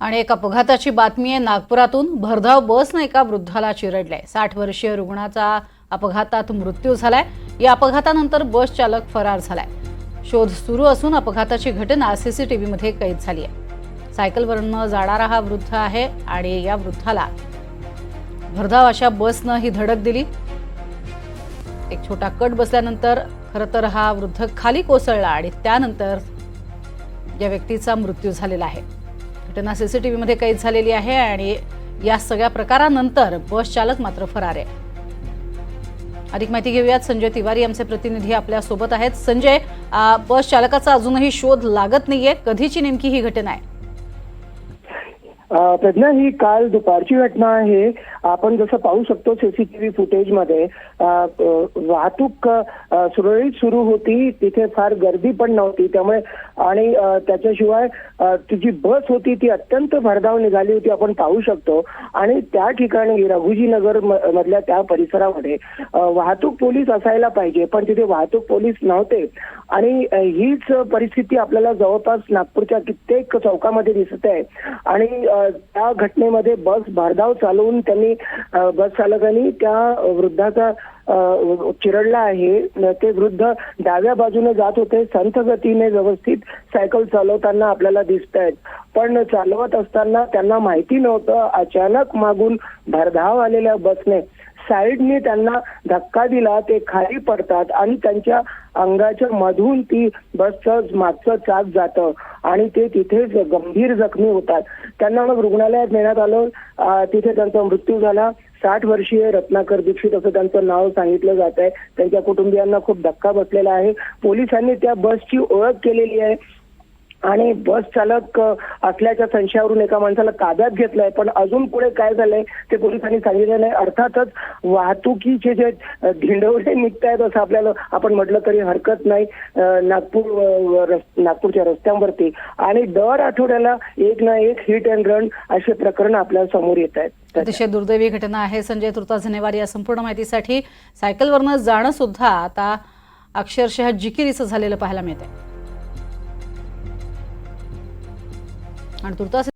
आणि एक अपघाताची बातमी आहे। नागपुरातून भरधाव बसने एका वृद्धाला चिरडले। 60 वर्षीय रुग्णाचा अपघातात मृत्यू झालाय। या अपघातानंतर बस चालक फरार झालाय। शोध सुरू असून अपघाताची घटना सीसीटीव्ही मध्ये कैद झाली आहे। सायकलवरून जाणारा हा वृद्ध आहे आणि या वृद्धाला भरधाव अशा बसने ही धडक दिली। एक छोटा कट बसल्यानंतर खरं तर हा वृद्ध खाली कोसळला आणि त्यानंतर या व्यक्तीचा मृत्यू झालेला आहे। घटना सीसीटीव्ही मध्ये कैद झालेली आहे आणि या सगळ्या प्रकारानंतर बस चालक मात्र फरार आहे। अधिक माहिती घेऊयात। संजय तिवारी आमचे प्रतिनिधी आपल्या सोबत आहेत। संजय, बस चालकाचा अजूनही शोध लागत नाहीये। कधीची नेमकी ही घटना आहे? प्रज्ञा, ही काल दुपारची घटना आहे। आपण जसं पाहू शकतो सीसीटीव्ही फुटेजमध्ये वाहतूक सुरळीत सुरू होती, तिथे फार गर्दी पण नव्हती त्यामुळे, आणि त्याच्याशिवाय ती जी बस होती ती अत्यंत भरधाव निघाली होती, आपण पाहू शकतो। आणि त्या ठिकाणी रघुजी नगर मधल्या त्या परिसरामध्ये वाहतूक पोलीस असायला पाहिजे, पण तिथे वाहतूक पोलीस नव्हते। आणि हीच परिस्थिती आपल्याला जवळपास नागपूरच्या कित्येक चौकामध्ये दिसत आहे। आणि त्या घटनेमध्ये बस भरधाव चालवून त्यांनी बस चालकांनी त्या वृद्धाचा चिरडला आहे। ते वृद्ध डाव्या बाजूने जात होते, संथ गतीने व्यवस्थित सायकल चालवताना आपल्याला दिसत आहेत, पण चालवत असताना त्यांना माहिती नव्हतं अचानक मागून भरधाव आलेल्या बसने साईडने त्यांना धक्का दिला। ते खाली पडतात आणि त्यांच्या अंगाच्या मधून ती बसचं मागचं चाक जातं आणि ते तिथेच गंभीर जखमी होतात। त्यांना मग रुग्णालयात नेण्यात आलं। तिथे त्यांचा मृत्यू झाला। 60 वर्षीय रत्नाकर दीक्षित असं त्यांचं नाव सांगितलं जात आहे। त्यांच्या कुटुंबियांना खूप धक्का बसलेला आहे। पोलिसांनी त्या बसची ओळख केलेली आहे आणि बस चालक असल्याच्या संशयावरून एका माणसाला ताब्यात घेतलंय, पण अजून पुढे काय झालंय ते पोलिसांनी सांगितलं नाही। अर्थातच वाहतुकीचे जे धिंडवडे निघतायत असं आपल्याला आपण म्हटलं तरी हरकत नाही नागपूरच्या रस्त्यांवरती, आणि दर आठवड्याला एक ना एक हिट अँड रन असे प्रकरण आपल्या समोर येत आहेत। अतिशय दुर्दैवी घटना आहे। संजय तुर्तास धन्यवाद या संपूर्ण माहितीसाठी। सायकलवरनं जाणं सुद्धा आता अक्षरशः जिकिरीचं झालेलं पाहायला मिळतंय। आणि तुर्तास